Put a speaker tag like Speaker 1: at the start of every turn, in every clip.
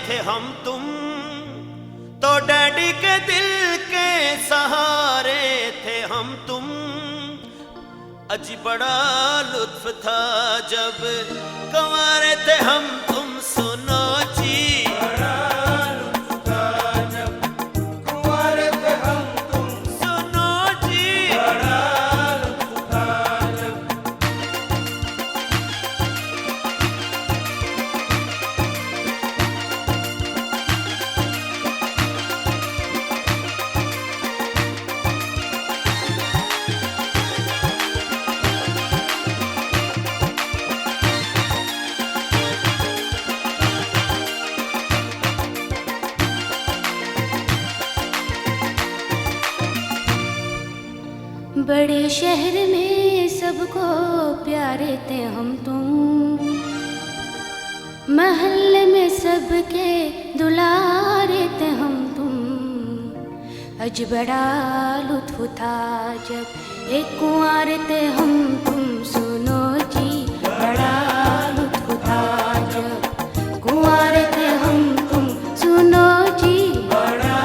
Speaker 1: थे हम तुम, तो डैडी के दिल के सहारे थे हम तुम। अजी बड़ा लुत्फ था जब कंवारे थे हम तुम, सुनो जी।
Speaker 2: बड़ा लुत्फ था जब कुंवारे थे हम तुम,
Speaker 1: सुनो जी।
Speaker 2: बड़ा लुत्फ था जब।
Speaker 3: बड़े शहर में सबको प्यारे थे हम तुम, महल्ले में सबके दुलारे थे हम तुम। अज बड़ा लुत्फ था जब एक कुंवारे थे हम तुम, सुनो जी। बड़ा लुत्फ था जब कुंवारे थे हम तुम, सुनो जी।
Speaker 2: बड़ा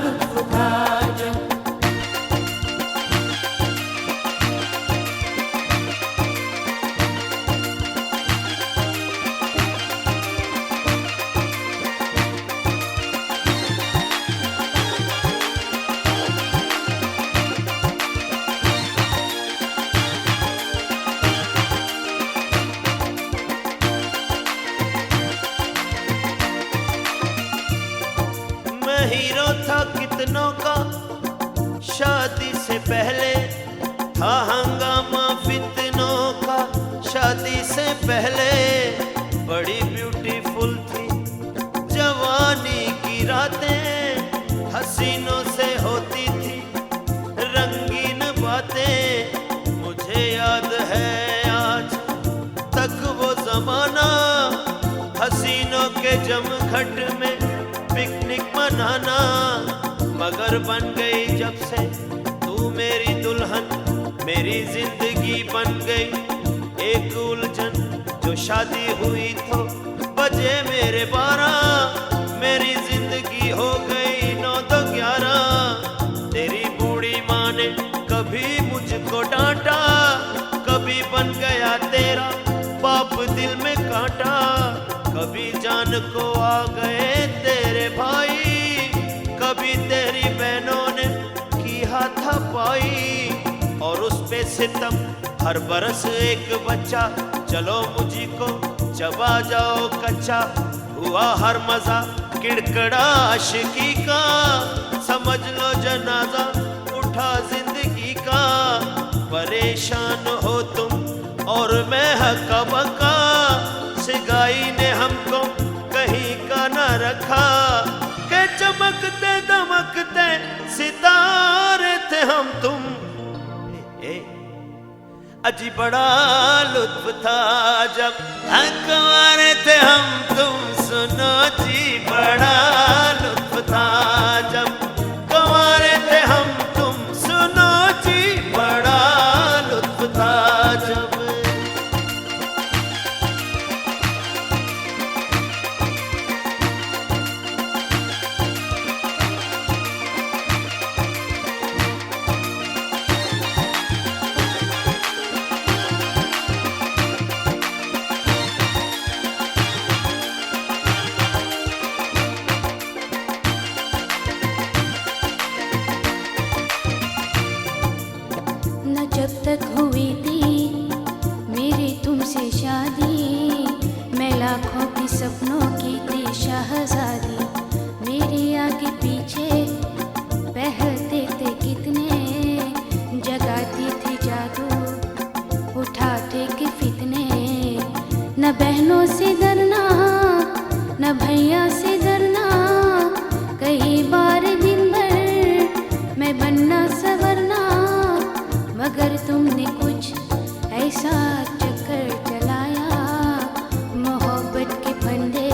Speaker 2: लुत्फ था जब।
Speaker 1: हीरो था कितनों का, शादी से पहले था हंगामा फितनों का। शादी से पहले बड़ी ब्यूटीफुल थी जवानी की रातें, हसीनों से होती थी रंगीन बातें। मुझे याद है आज तक वो जमाना, हसीनों के जमघट में पिकनिक मनाना। मगर बन गई जब से तू मेरी दुल्हन, मेरी जिंदगी बन गई एक उलझन। जो शादी हुई तो बजे मेरे 12, मेरी जिंदगी हो गई 9 तो 11। तेरी बूढ़ी माँ ने कभी मुझको डांटा, कभी बन गया तेरा बाप दिल में कांटा। कभी जान को आ गए तेरे भाई, कभी तेरी बहनों ने की हाथापाई। और उस पे सितम हर बरस एक बच्चा, चलो मुझी को चबा जाओ कच्चा। हुआ हर मजा किड़कड़ा आशिकी का, समझ लो जनाजा उठा जिंदगी का। परेशान हो तुम और मैं हक्का बक्का, सिगाई ने हमको कहीं का न रखा। के चमकते दमकते सितारे थे हम तुम। अजी बड़ा लुत्फ था जब कंवारे थे हम तुम, सुनो जी। बड़ा लुत्फ था जब कंवारे थे हम तुम, सुनो जी। बड़ा लुत्फ था जब।
Speaker 3: जब तक हुई थी मेरी तुमसे शादी, मैं लाखों की सपनों की थी शहजादी। मेरे आगे पीछे बहते थे कितने, जगाती थी जादू उठाते के फितने। न बहनों से डरना न भैया से डरना, कई बार दिन भर मैं बनना सवरना। मगर तुमने कुछ ऐसा चक्कर चलाया, मोहब्बत के फंदे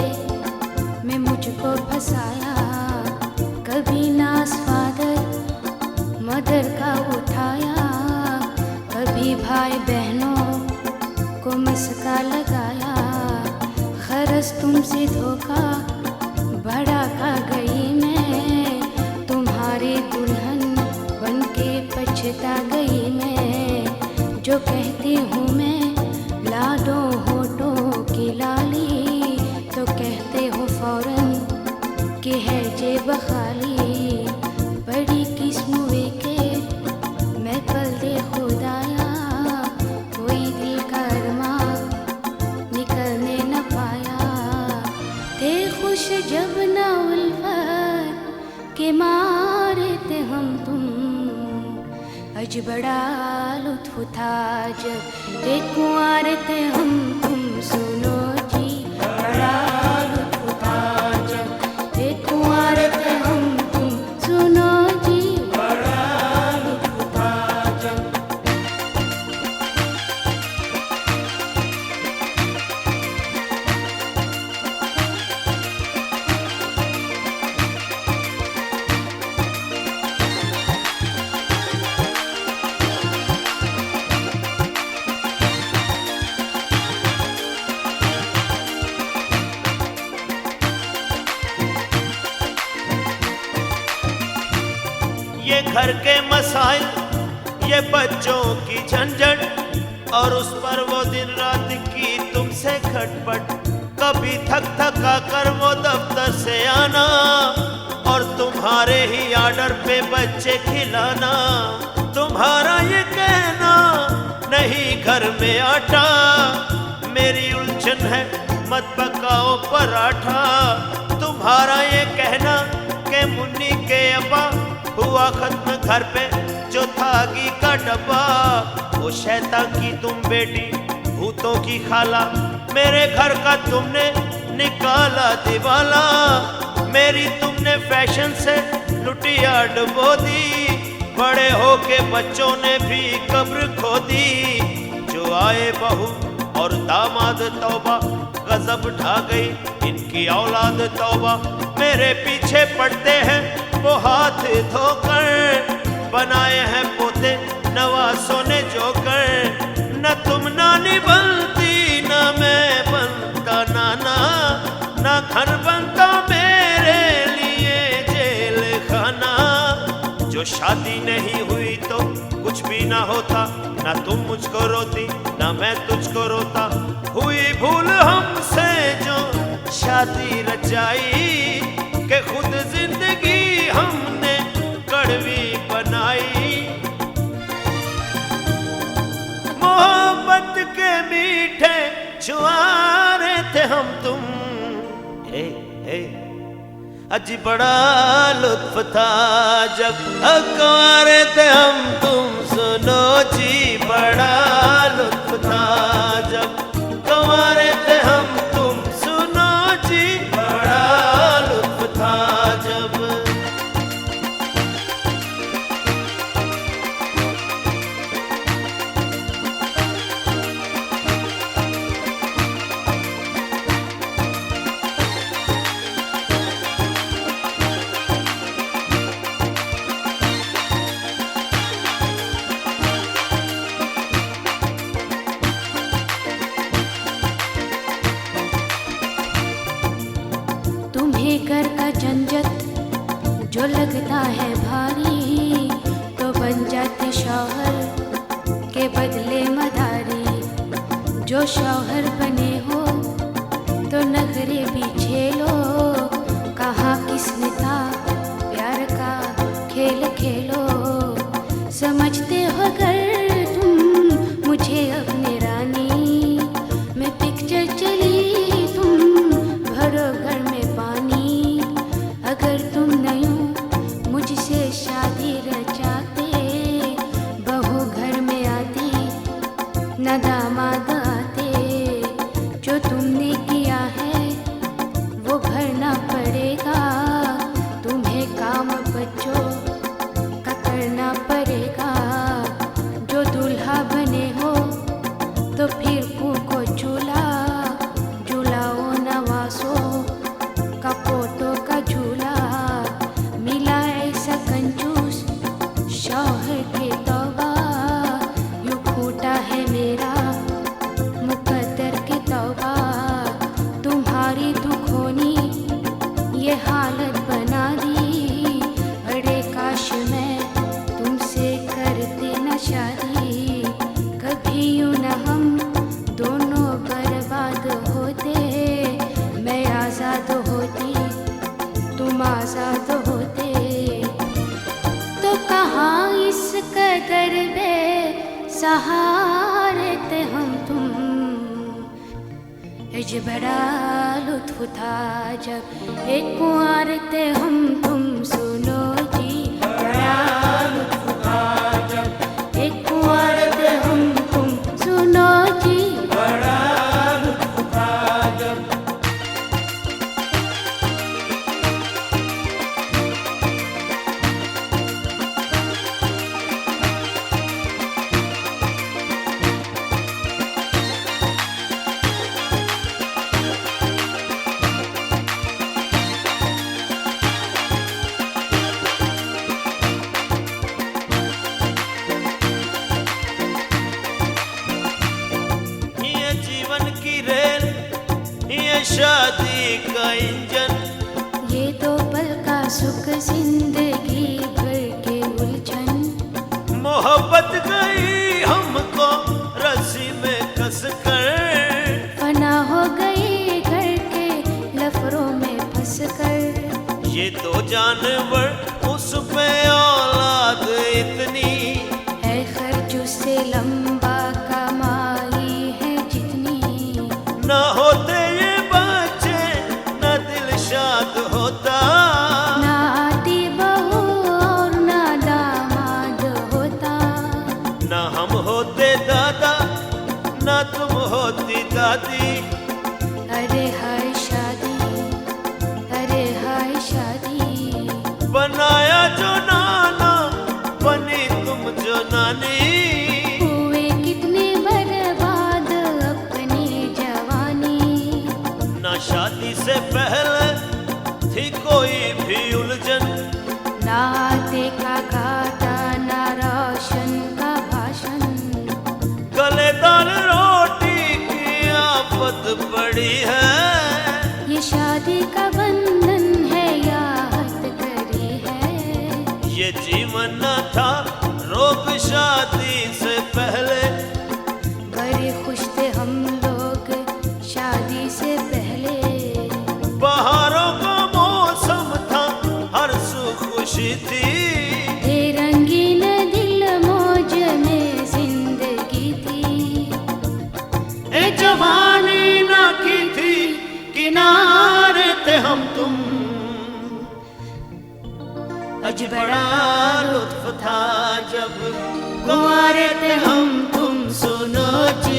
Speaker 3: में मुझको फंसाया। कभी नास फादर मदर का उठाया, कभी भाई बहनों को मस्का लगाया। खरस तुमसे धोखा कि है जेब खाली बड़ी किस्मुए के मैं पल दे खुदाया कोई दिल का अरमा निकलने न पाया थे खुश जब ना उल्फत के मारे थे हम तुम अज बड़ा लुत्फ था जब एक कुंवारे थे हम तुम सुनो जी बड़ा लुत्फ था जब एक कुंवारे थे हम तुम सुनो जी बड़ा लुत्फ था जब
Speaker 1: ये घर के मसाइल, ये बच्चों की झंझट और उस पर वो दिन रात की तुमसे खटपट। कभी थक थका कर वो दफ्तर से आना और तुम्हारे ही आर्डर पे बच्चे खिलाना। तुम्हारा ये कहना नहीं घर में आटा, मेरी उलझन है मत पकाओ पराठा। तुम्हारा ये कहना के मुन्नी के अब्बा हुआ खत्म घर पे जो था घी का डब्बा। वो शैतान की तुम बेटी भूतों की खाला, मेरे घर का तुमने निकाला दिवाला। मेरी तुमने फैशन से लुटिया डुबो दी, बड़े होके बच्चों ने भी कब्र खो दी। जो आए बहू और दामाद तौबा, गजब ढा गई इनकी औलाद तौबा। मेरे पीछे पड़ते हैं वो हाथ धोकर, बनाए हैं पोते नवासों ने जोकर। न तुम नानी बनती न मैं बनता नाना, न घर बनता मेरे लिए जेल खाना। जो शादी नहीं हुई तो कुछ भी ना होता, ना तुम मुझको रोती ना मैं तुझको रोता। हुई भूल हमसे जो शादी रचाई, के खुद जिंदगी हमने कड़वी बनाई। मोहब्बत के मीठे छुआरे थे हम तुम, हे हे अजी बड़ा लुत्फ था जब अकवारे थे हम तुम। सुनो जी बड़ा लुत्फ था जब कंवारे थे हम तुम। सुनो जी बड़ा लुत्फ था जब।
Speaker 3: घर का झंझट जो लगता है भारी, तो बन जाते शौहर के बदले मदारी। जो शौहर बने हो तो नखरे भी झेलो, कहाँ किसने था प्यार का खेल खेलो। समझते हो अगर तुम मुझे अपने रानी, मैं पिक्चर चली तुम भरो घर में पानी। अगर तुम नहीं मुझसे शादी रचाते, बहू घर में आती न दामाद आते। जो तुमने किया है वो भरना पड़ेगा, तुम्हें काम बच्चों का करना पड़ेगा। जो दूल्हा बने हो तो फिर फूको झूला, झूलाओ नवासों का फोटो का झूला। मिला ऐसा कंजूस शौहर के तौबा, यूं फूटा है मेरा मुकद्दर के तौबा। तुम्हारी दुखोनी ये हालत बना दी, अरे काश मैं तुमसे करते न शादी। कभी यूं न हम दोनों बर्बाद होते, मैं आजाद होती तुम सहारे थे हम तुम, अज बड़ा लुत्फ था जब एक कुंवारे थे हम तुम। सुनो जी बड़ा लुत्फ था जब एक कुंवारे थे हम तुम। सुनो जी
Speaker 2: बड़ा लुत्फ था जब।
Speaker 1: ये जीवन की रेल, ये शादी का इंजन,
Speaker 3: ये दो पल का सुख जिंदगी भर के उलझन।
Speaker 1: मोहब्बत गई हमको रस्सी में कस कर,
Speaker 3: फना हो गई घर के लफड़ों में फंस कर।
Speaker 1: ये दो जानवर उस पे औलाद इतनी,
Speaker 3: है खर्च उससे लंबा कमाई है जितनी।
Speaker 1: न होते ये बच्चे न दिल शाद होता,
Speaker 3: ना आती बहू और ना दामाद होता।
Speaker 1: न हम होते दादा न तुम होती दादी।
Speaker 3: अरे हाय शादी, अरे हाय शादी।
Speaker 1: बनाया जो नाना बनी तुम जो नानी,
Speaker 3: हुए कितने बर्बाद अपनी जवानी।
Speaker 1: ना शादी से पहले थी कोई भी उलझन,
Speaker 3: ना आते का घाटा ना रोशन का भाषण।
Speaker 1: गलेदार रोटी की आफत पड़ी है,
Speaker 3: ये शादी का बंधन है या हद करी है।
Speaker 1: ये जीवन न था रोग शादी से पहले,
Speaker 3: बड़े खुश थे हम लोग शादी से पहले।
Speaker 1: बहारों का मौसम था हर सू खुशी थी,
Speaker 3: ये रंगीन दिल मौज में जिंदगी थी।
Speaker 1: ए जवानी ना की थी किनारे थे हम तुम, अज बड़ा लुत्फ था जब कुंवारे थे हम तुम। सुनो जी